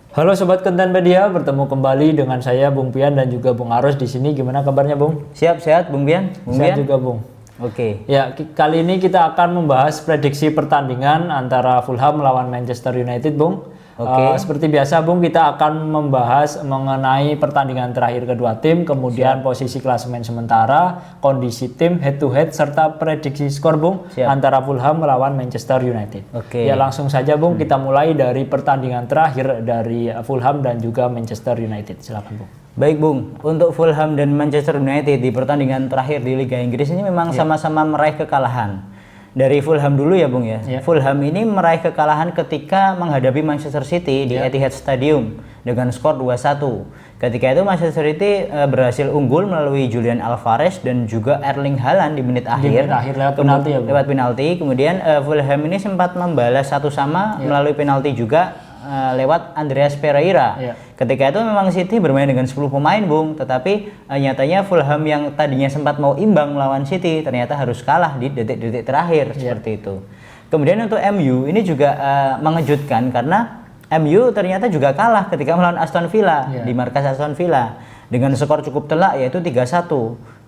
Halo Sobat Kontenpedia, bertemu kembali dengan saya Bung Pian dan juga Bung Aros di sini. Gimana kabarnya, Bung? Siap, sehat Bung Pian? Sehat juga, Bung. Oke. Ya, kali ini kita akan membahas prediksi pertandingan antara Fulham melawan Manchester United, Bung. Seperti biasa, Bung, kita akan membahas mengenai pertandingan terakhir kedua tim, kemudian posisi klasemen sementara, kondisi tim head to head, serta prediksi skor, Bung, antara Fulham melawan Manchester United. Ya, langsung saja, Bung, kita mulai dari pertandingan terakhir dari Fulham dan juga Manchester United. Silakan, Bung. Baik, Bung. Untuk Fulham dan Manchester United di pertandingan terakhir di Liga Inggris ini memang sama-sama meraih kekalahan. Dari Fulham dulu ya, Bung ya. Fulham ini meraih kekalahan ketika menghadapi Manchester City di Etihad Stadium dengan skor 2-1. Ketika itu Manchester City berhasil unggul melalui Julian Alvarez dan juga Erling Haaland di menit akhir lewat penalti ya, Bung. Lewat penalti. Kemudian Fulham ini sempat membalas 1-1 melalui penalti juga lewat Andreas Pereira. Ketika itu memang City bermain dengan 10 pemain, Bung, tetapi nyatanya Fulham yang tadinya sempat mau imbang melawan City ternyata harus kalah di detik-detik terakhir seperti itu. Kemudian untuk MU ini juga mengejutkan karena MU ternyata juga kalah ketika melawan Aston Villa di markas Aston Villa dengan skor cukup telak yaitu 3-1.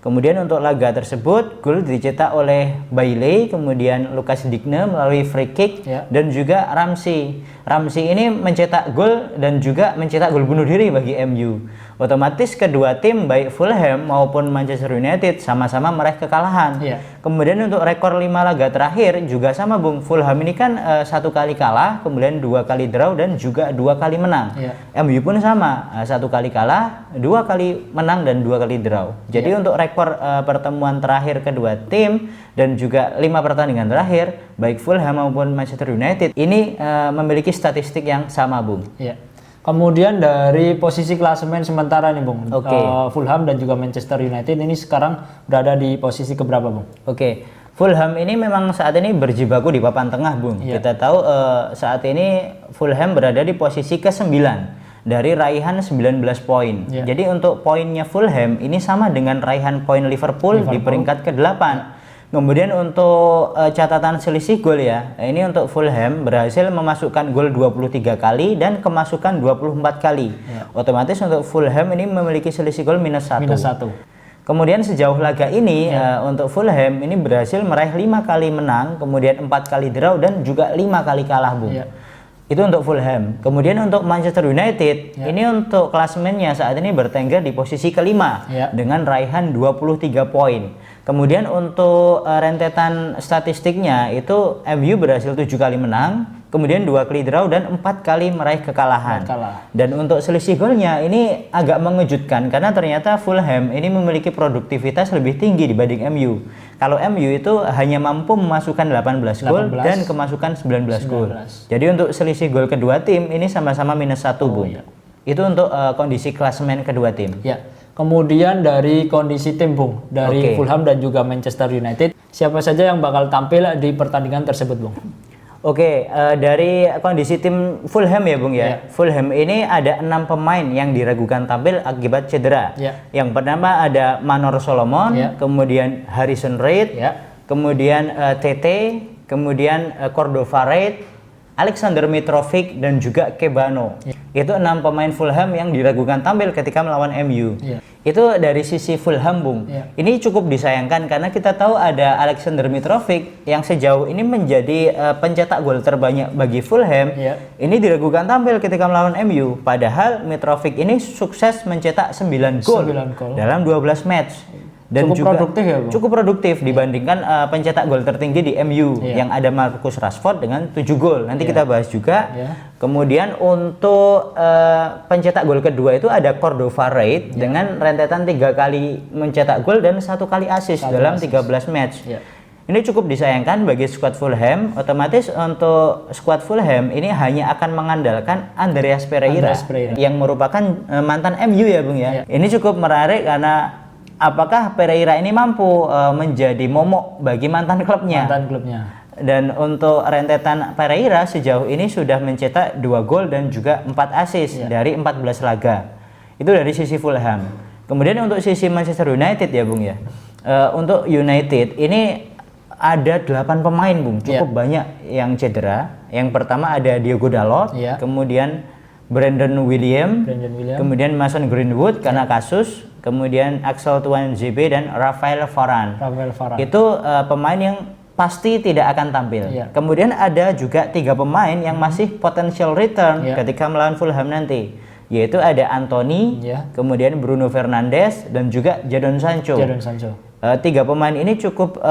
Kemudian untuk laga tersebut gol dicetak oleh Bailey, kemudian Lucas Digne melalui free kick dan juga Ramsey. Ramsey ini mencetak gol dan juga mencetak gol bunuh diri bagi MU. Otomatis kedua tim baik Fulham maupun Manchester United sama-sama meraih kekalahan. Kemudian untuk rekor 5 laga terakhir juga sama, Bung. Fulham ini kan 1 kali kalah, kemudian 2 kali draw dan juga 2 kali menang. MU pun sama, 1 kali kalah, 2 kali menang dan 2 kali draw. Jadi untuk rekor pertemuan terakhir kedua tim dan juga 5 pertandingan terakhir baik Fulham maupun Manchester United ini memiliki statistik yang sama, Bung. Kemudian dari posisi klasemen sementara nih, Bung, Fulham dan juga Manchester United ini sekarang berada di posisi keberapa, Bung? Fulham ini memang saat ini berjibaku di papan tengah, Bung. Kita tahu saat ini Fulham berada di posisi ke-9 dari raihan 19 poin. Jadi untuk poinnya Fulham ini sama dengan raihan poin Liverpool di peringkat ke-8. Kemudian untuk catatan selisih gol ya, ini untuk Fulham berhasil memasukkan gol 23 kali dan kemasukan 24 kali. Otomatis untuk Fulham ini memiliki selisih gol -1. Kemudian sejauh laga ini untuk Fulham ini berhasil meraih 5 kali menang, kemudian 4 kali draw dan juga 5 kali kalah, Bung. Itu untuk Fulham. Kemudian untuk Manchester United, ini untuk klasemennya saat ini bertengger di posisi kelima dengan raihan 23 poin. Kemudian untuk rentetan statistiknya itu MU berhasil 7 kali menang, kemudian 2 kali draw dan 4 kali meraih kekalahan. Dan untuk selisih golnya ini agak mengejutkan karena ternyata Fulham ini memiliki produktivitas lebih tinggi dibanding MU. Kalau MU itu hanya mampu memasukkan 18 gol dan kemasukan 19 gol. Jadi untuk selisih gol kedua tim ini sama-sama -1, Bung. Itu untuk kondisi klasemen kedua tim. Kemudian dari kondisi tim, Bung, dari Fulham dan juga Manchester United, siapa saja yang bakal tampil di pertandingan tersebut, Bung? Dari kondisi tim Fulham ya, Bung ya. Fulham ini ada 6 pemain yang diragukan tampil akibat cedera. Yang pertama ada Manor Solomon, kemudian Harrison Reed, kemudian Tete, kemudian Cordova Reid, Alexander Mitrovic dan juga Kebano. Itu 6 pemain Fulham yang diragukan tampil ketika melawan MU. Itu dari sisi Fulham, Bung. Ini cukup disayangkan karena kita tahu ada Alexander Mitrovic yang sejauh ini menjadi pencetak gol terbanyak bagi Fulham. Ini diragukan tampil ketika melawan MU. Padahal Mitrovic ini sukses mencetak 9 gol dalam 12 match. Dan cukup juga produktif ya, Bung? Cukup produktif dibandingkan pencetak gol tertinggi di MU yang ada Marcus Rashford dengan 7 gol. Nanti kita bahas juga. Kemudian untuk pencetak gol kedua itu ada Cordova Reid dengan rentetan 3 kali mencetak gol dan 1 kali assist dalam 13 match. Ini cukup disayangkan bagi skuad Fulham. Otomatis untuk skuad Fulham ini hanya akan mengandalkan Andreas Pereira yang merupakan mantan MU ya, Bung ya. Ini cukup menarik karena apakah Pereira ini mampu menjadi momok bagi mantan klubnya? Dan untuk rentetan Pereira sejauh ini sudah mencetak 2 gol dan juga 4 assist dari 14 laga. Itu dari sisi Fulham. Kemudian untuk sisi Manchester United ya, Bung ya. Untuk United ini ada 8 pemain, Bung. Cukup banyak yang cedera. Yang pertama ada Diogo Dalot, kemudian Brandon William, kemudian Mason Greenwood karena kasus, kemudian Axel Tuan JB dan Rafael Varane. Itu pemain yang pasti tidak akan tampil. Kemudian ada juga 3 pemain yang masih potential return ketika melawan Fulham nanti, yaitu ada Anthony, kemudian Bruno Fernandes dan juga Jadon Sancho. 3 pemain ini cukup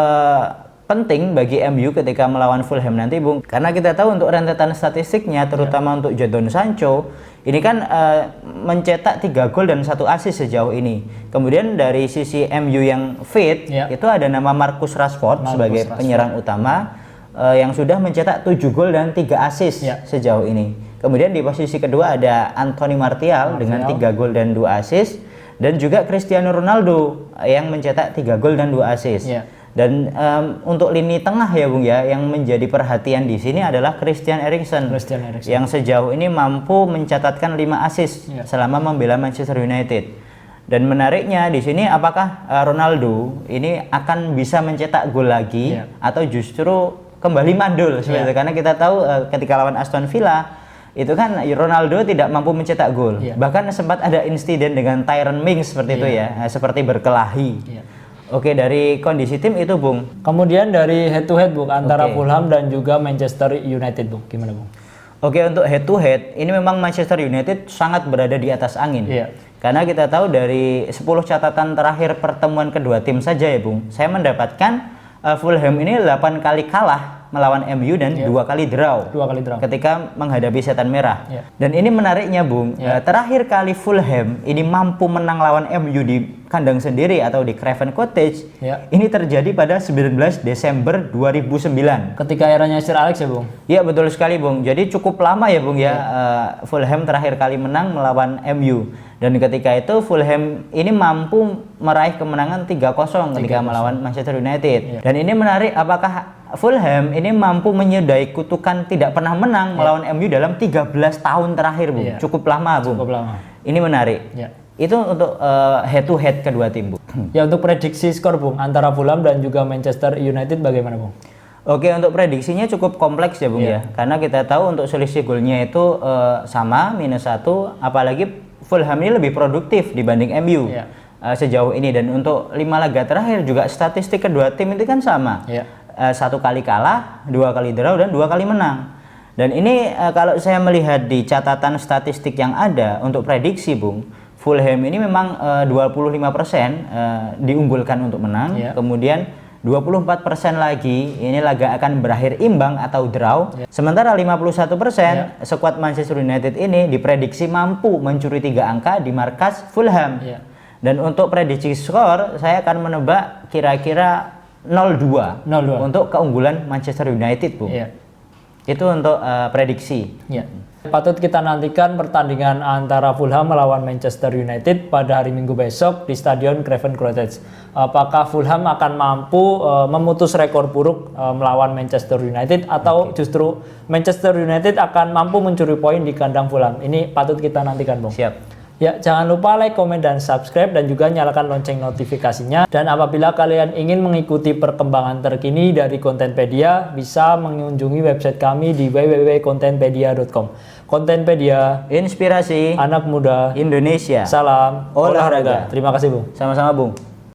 penting bagi MU ketika melawan Fulham nanti, Bung, karena kita tahu untuk rentetan statistiknya, terutama untuk Jadon Sancho ini kan mencetak 3 gol dan 1 assist sejauh ini. Kemudian dari sisi MU yang fit itu ada nama Marcus Rashford sebagai penyerang utama yang sudah mencetak 7 gol dan 3 assist sejauh ini. Kemudian di posisi kedua ada Anthony Martial dengan 3 gol dan 2 assist, dan juga Cristiano Ronaldo yang mencetak 3 gol dan 2 assist. Dan untuk lini tengah ya Bung ya, yang menjadi perhatian di sini adalah Christian Eriksen yang sejauh ini mampu mencatatkan 5 assist selama membela Manchester United. Dan menariknya di sini, apakah Ronaldo ini akan bisa mencetak gol lagi atau justru kembali mandul sebenarnya? Karena kita tahu ketika lawan Aston Villa itu kan Ronaldo tidak mampu mencetak gol. Bahkan sempat ada insiden dengan Tyrone Mings seperti itu ya, seperti berkelahi. Oke, dari kondisi tim itu, Bung. Kemudian dari head to head, Bung, antara Fulham dan juga Manchester United, Bung. Gimana, Bung? Oke, untuk head to head, ini memang Manchester United sangat berada di atas angin. Karena kita tahu dari 10 catatan terakhir pertemuan kedua tim saja ya, Bung. Saya mendapatkan Fulham ini 8 kali kalah melawan MU dan 2 kali draw ketika menghadapi Setan Merah. Dan ini menariknya, Bung, terakhir kali Fulham ini mampu menang lawan MU di kandang sendiri atau di Craven Cottage ini terjadi pada 19 Desember 2009 ketika eranya Sir Alex ya, Bung? Iya, betul sekali, Bung. Jadi cukup lama ya, Bung ya, Fulham terakhir kali menang melawan MU. Dan ketika itu Fulham ini mampu meraih kemenangan 3-0 ketika melawan Manchester United. Dan ini menarik, apakah Fulham ini mampu menyudahi kutukan tidak pernah menang melawan MU dalam 13 tahun terakhir, Bung. Cukup lama, Bung. Cukup lama. Ini menarik. Itu untuk head to head kedua tim, Bung. Ya, untuk prediksi skor, Bung, antara Fulham dan juga Manchester United bagaimana, Bung? Oke, untuk prediksinya cukup kompleks ya, Bung ya. Karena kita tahu untuk selisih golnya itu sama, -1, apalagi Fulham ini lebih produktif dibanding MU sejauh ini. Dan untuk 5 laga terakhir juga statistik kedua tim itu kan sama. 1 kali kalah, 2 kali draw, dan 2 kali menang. Dan ini kalau saya melihat di catatan statistik yang ada untuk prediksi, Bung, Fulham ini memang 25% diunggulkan untuk menang, kemudian 24% lagi ini laga akan berakhir imbang atau draw. Sementara 51% skuad Manchester United ini diprediksi mampu mencuri 3 angka di markas Fulham. Dan untuk prediksi skor saya akan menebak kira-kira 0-2 untuk keunggulan Manchester United, Bung. Itu untuk prediksi. Patut kita nantikan pertandingan antara Fulham melawan Manchester United pada hari Minggu besok di Stadion Craven Cottage. Apakah Fulham akan mampu memutus rekor buruk melawan Manchester United atau justru Manchester United akan mampu mencuri poin di kandang Fulham? Ini patut kita nantikan, Bung. Siap. Ya, jangan lupa like, komen, dan subscribe, dan juga nyalakan lonceng notifikasinya. Dan apabila kalian ingin mengikuti perkembangan terkini dari Kontenpedia, bisa mengunjungi website kami di www.kontenpedia.com. Kontenpedia, inspirasi anak muda Indonesia. Salam olahraga. Terima kasih, Bung. Sama-sama, Bung.